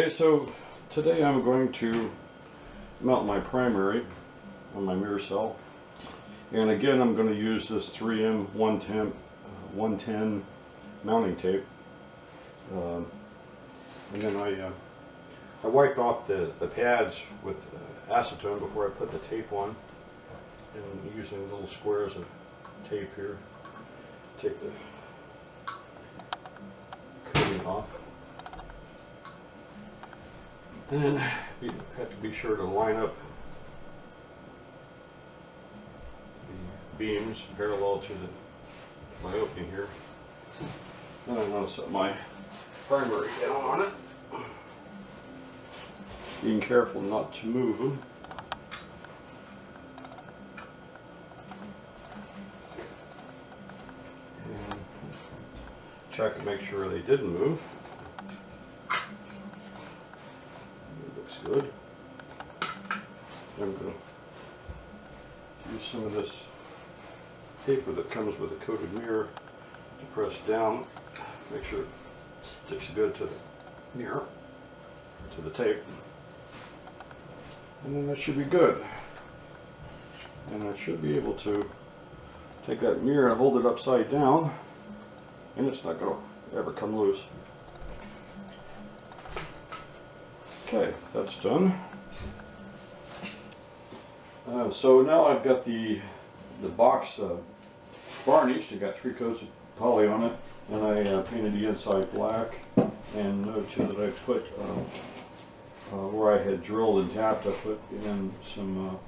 Okay, so today I'm going to mount my primary on my mirror cell, and again I'm going to use this 3M 110 mounting tape, and then I wiped off the pads with acetone before I put the tape on, and using little squares of tape here, take the coating off. And then you have to be sure to line up the beams parallel to my opening here. Then I'm going to set my primary down on it, being careful not to move them. And check to make sure they didn't move. Good. I'm going to use some of this paper that comes with a coated mirror to press down, make sure it sticks good to the mirror, to the tape, and then that should be good. And I should be able to take that mirror and hold it upside down, and it's not going to ever come loose. Okay, that's done. So now I've got the box varnished. I got 3 coats of poly on it, and I painted the inside black. And note too that I put where I had drilled and tapped, I put in some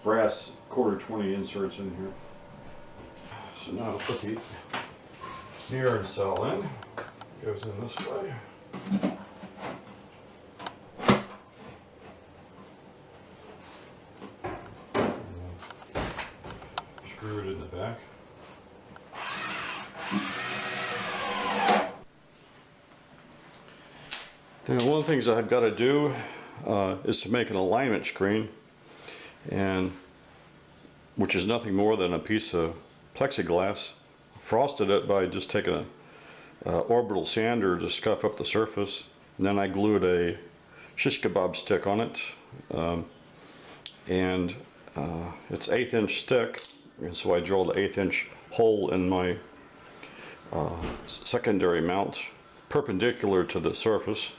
brass 1/4-20 inserts in here. So now I'll put the mirror and cell in. It goes in this way. Screw it in the back. Now, one of the things I've got to do is to make an alignment screen, and which is nothing more than a piece of plexiglass. Frosted it by just taking a orbital sander to scuff up the surface, and then I glued a shish kebab stick on it, and it's 1/8 inch stick. And so I drilled an 1/8 inch hole in my secondary mount perpendicular to the surface.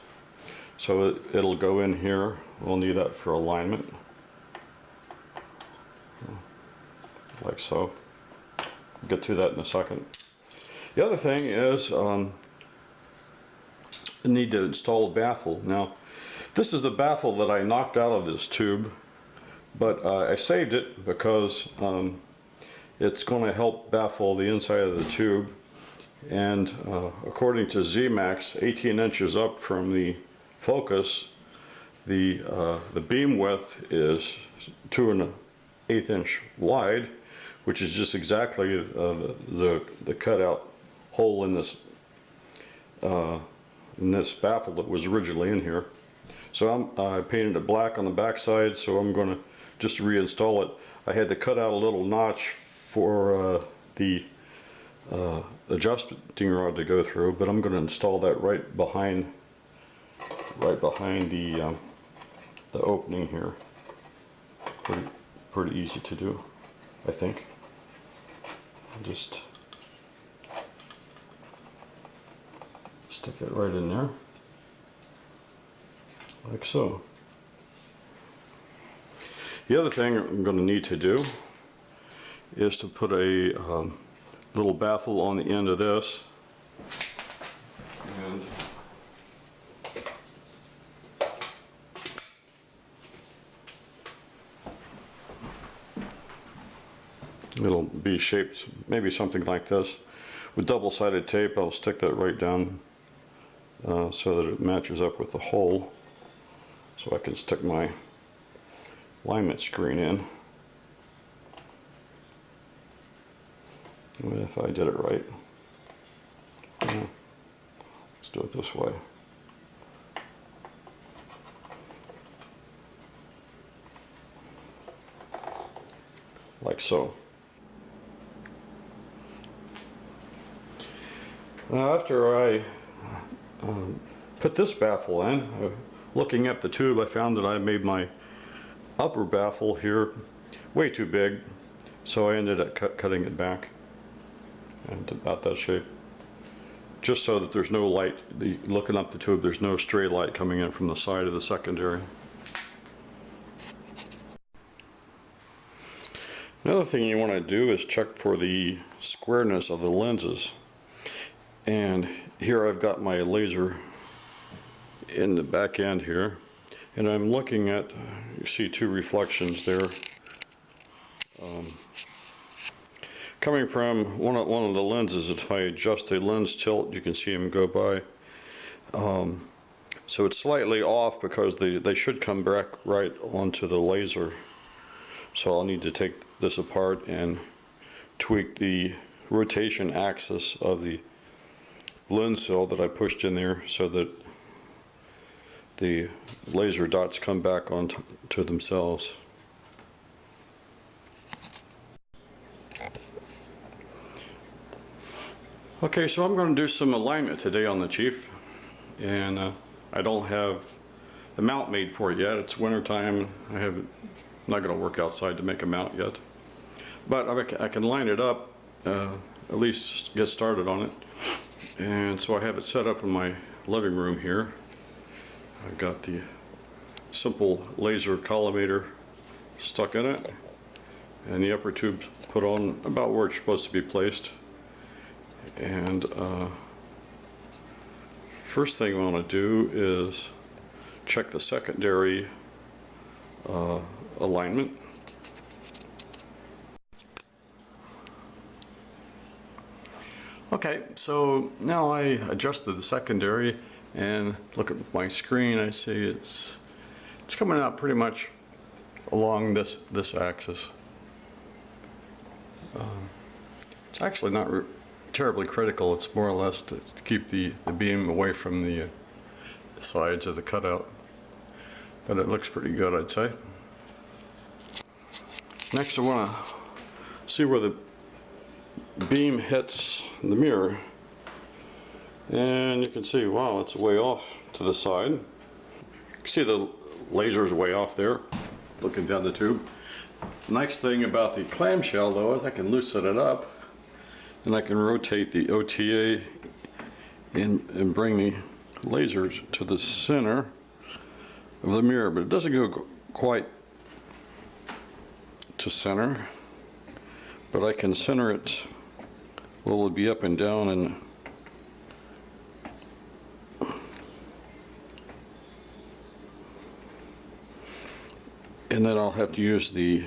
So it'll go in here. We'll need that for alignment. Like so. We'll get to that in a second. The other thing is I need to install a baffle. Now, this is the baffle that I knocked out of this tube, but I saved it because it's going to help baffle the inside of the tube, and according to ZMAX, 18 inches up from the focus, the beam width is 2 1/8 inch wide, which is just exactly the cutout hole in this baffle that was originally in here. So I painted it black on the back side, so I'm going to just reinstall it. I had to cut out a little notch for the adjusting rod to go through, but I'm going to install that right behind the opening here. Pretty easy to do, I think. Just stick it right in there, like so. The other thing I'm going to need to do is to put a little baffle on the end of this, and it'll be shaped maybe something like this. With double-sided tape, I'll stick that right down so that it matches up with the hole, so I can stick my alignment screen in. If I did it right. Let's do it this way. Like so. Now, after I put this baffle in. Looking at the tube, I found that I made my upper baffle here way too big, so I ended up cutting it back and about that shape, just so that there's no light. Looking up the tube, there's no stray light coming in from the side of the secondary. Another thing you want to do is check for the squareness of the lenses. And here I've got my laser in the back end here, and I'm looking at, you see two reflections there. Coming from one of the lenses. If I adjust the lens tilt, you can see them go by. So it's slightly off because they should come back right onto the laser. So I'll need to take this apart and tweak the rotation axis of the lens cell that I pushed in there so that the laser dots come back onto themselves. Okay, so I'm going to do some alignment today on the Chief, and I don't have the mount made for it yet. It's winter time. I'm not going to work outside to make a mount yet, but I can line it up, at least get started on it. And so I have it set up in my living room here. I've got the simple laser collimator stuck in it, and the upper tube put on about where it's supposed to be placed. And first thing I want to do is check the secondary alignment. Okay, so now I adjusted the secondary, and look at my screen. I see it's coming out pretty much along this axis. It's actually not terribly critical. It's more or less to keep the beam away from the sides of the cutout, but it looks pretty good, I'd say. Next I want to see where the beam hits the mirror, and you can see, wow, it's way off to the side. You can see the laser is way off there looking down the tube. Nice thing about the clamshell though is I can loosen it up and I can rotate the OTA and bring the lasers to the center of the mirror, but it doesn't go quite to center, but I can center it. Well, it'll be up and down, and then I'll have to use the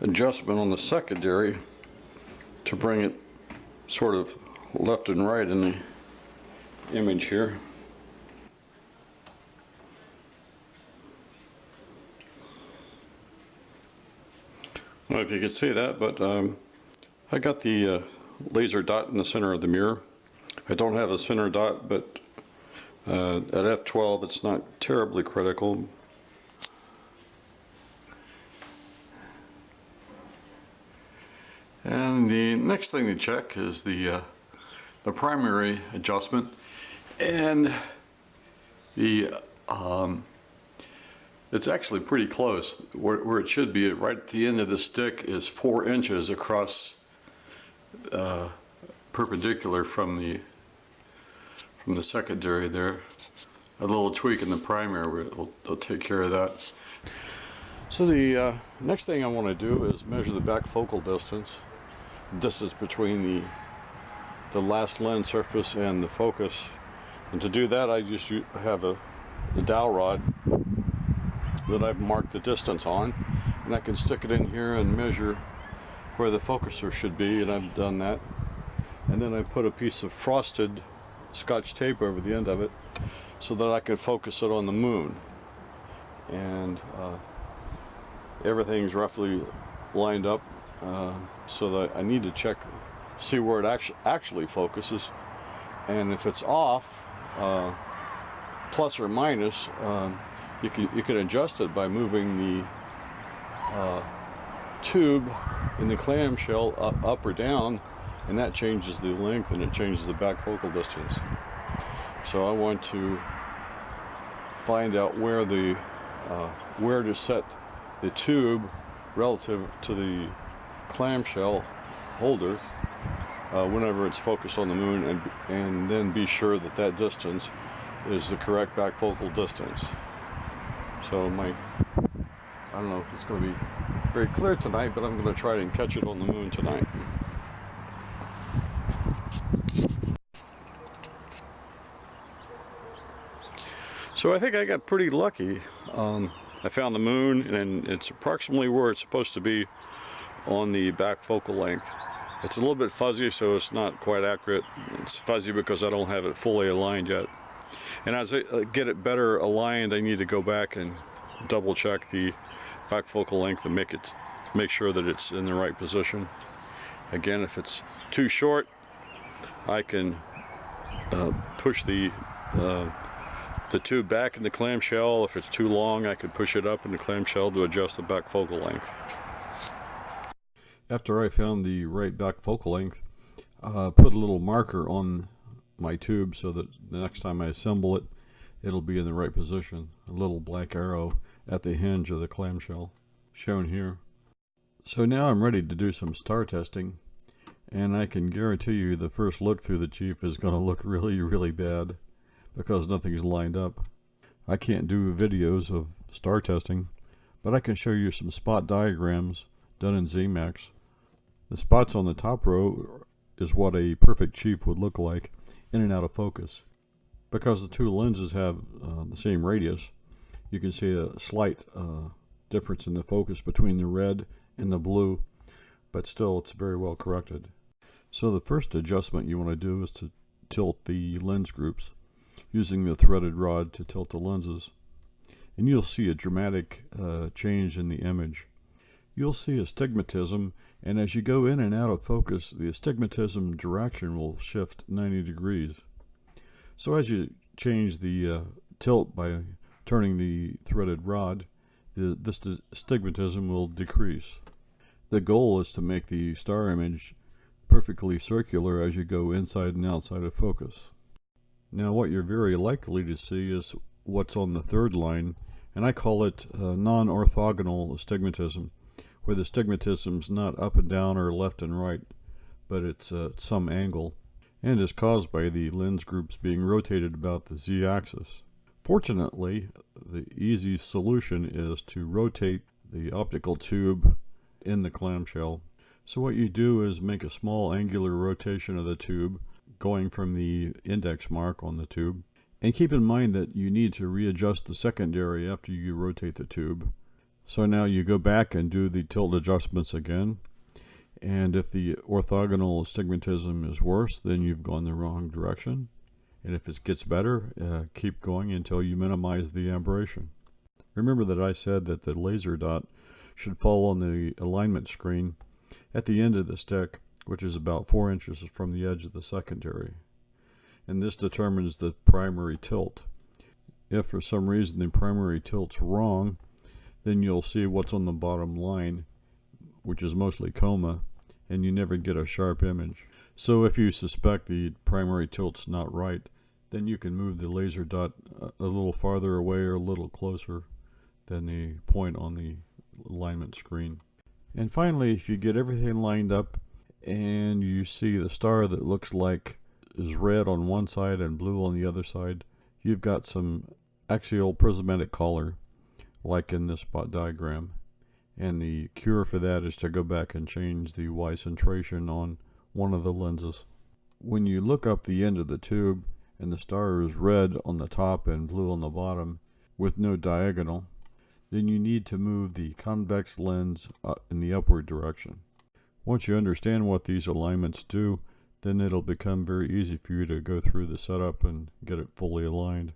adjustment on the secondary to bring it sort of left and right in the image here. I don't know if you can see that, but I got the laser dot in the center of the mirror. I don't have a center dot, but at f12 it's not terribly critical. And the next thing to check is the primary adjustment, and it's actually pretty close. Where it should be, right at the end of the stick, is 4 inches across, perpendicular from the secondary there. A little tweak in the primary will take care of that. So the next thing I want to do is measure the back focal distance between the last lens surface and the focus. And to do that, I just have the dowel rod that I've marked the distance on, and I can stick it in here and measure where the focuser should be, and I've done that. And then I put a piece of frosted Scotch tape over the end of it so that I can focus it on the moon. And everything's roughly lined up, so that I need to see where it actually focuses, and if it's off, plus or minus, you can adjust it by moving the tube in the clamshell up or down, and that changes the length and it changes the back focal distance. So I want to find out where to set the tube relative to the clamshell holder whenever it's focused on the moon, and then be sure that that distance is the correct backfocal distance. So I don't know if it's going to be very clear tonight, but I'm going to try and catch it on the moon tonight. So I think I got pretty lucky. I found the moon, and it's approximately where it's supposed to be on the back focal length. It's a little bit fuzzy, so it's not quite accurate. It's fuzzy because I don't have it fully aligned yet. And as I get it better aligned, I need to go back and double check the back focal length and make sure that it's in the right position. Again, if it's too short, I can push the tube back in the clamshell. If it's too long, I could push it up in the clamshell to adjust the back focal length. After I found the right back focal length, put a little marker on my tube so that the next time I assemble it, it'll be in the right position. A little black arrow at the hinge of the clamshell, shown here. So now I'm ready to do some star testing, and I can guarantee you the first look through the Chief is going to look really, really bad, because nothing's lined up. I can't do videos of star testing, but I can show you some spot diagrams done in ZMAX. The spots on the top row is what a perfect Chief would look like in and out of focus. Because the two lenses have the same radius, you can see a slight difference in the focus between the red and the blue, but still it's very well corrected. So the first adjustment you want to do is to tilt the lens groups, using the threaded rod to tilt the lenses, and you'll see a dramatic change in the image. You'll see astigmatism, and as you go in and out of focus, the astigmatism direction will shift 90 degrees. So as you change the tilt by turning the threaded rod, this astigmatism will decrease. The goal is to make the star image perfectly circular as you go inside and outside of focus. Now what you're very likely to see is what's on the third line, and I call it non-orthogonal astigmatism, where the astigmatism's not up and down or left and right, but it's at some angle, and is caused by the lens groups being rotated about the z-axis. Fortunately, the easy solution is to rotate the optical tube in the clamshell. So what you do is make a small angular rotation of the tube, going from the index mark on the tube, and keep in mind that you need to readjust the secondary after you rotate the tube. So now you go back and do the tilt adjustments again, and if the orthogonal astigmatism is worse, then you've gone the wrong direction, and if it gets better, keep going until you minimize the aberration. Remember that I said that the laser dot should fall on the alignment screen at the end of the stick, which is about 4 inches from the edge of the secondary, and this determines the primary tilt. If for some reason the primary tilt's wrong, then you'll see what's on the bottom line, which is mostly coma, and you never get a sharp image. So if you suspect the primary tilt's not right, then you can move the laser dot a little farther away or a little closer than the point on the alignment screen. And finally, if you get everything lined up and you see the star that looks like is red on one side and blue on the other side, you've got some axial prismatic color, like in this spot diagram. And the cure for that is to go back and change the Y centration on one of the lenses. When you look up the end of the tube and the star is red on the top and blue on the bottom with no diagonal, then you need to move the convex lens in the upward direction. Once you understand what these alignments do, then it'll become very easy for you to go through the setup and get it fully aligned.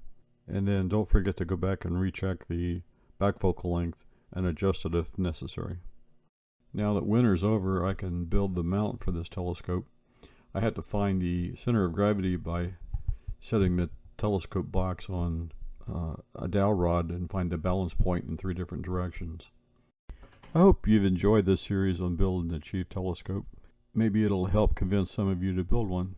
And then don't forget to go back and recheck the back focal length and adjust it if necessary. Now that winter's over, I can build the mount for this telescope. I had to find the center of gravity by setting the telescope box on a dowel rod and find the balance point in 3 different directions. I hope you've enjoyed this series on building the Chief telescope. Maybe it'll help convince some of you to build one.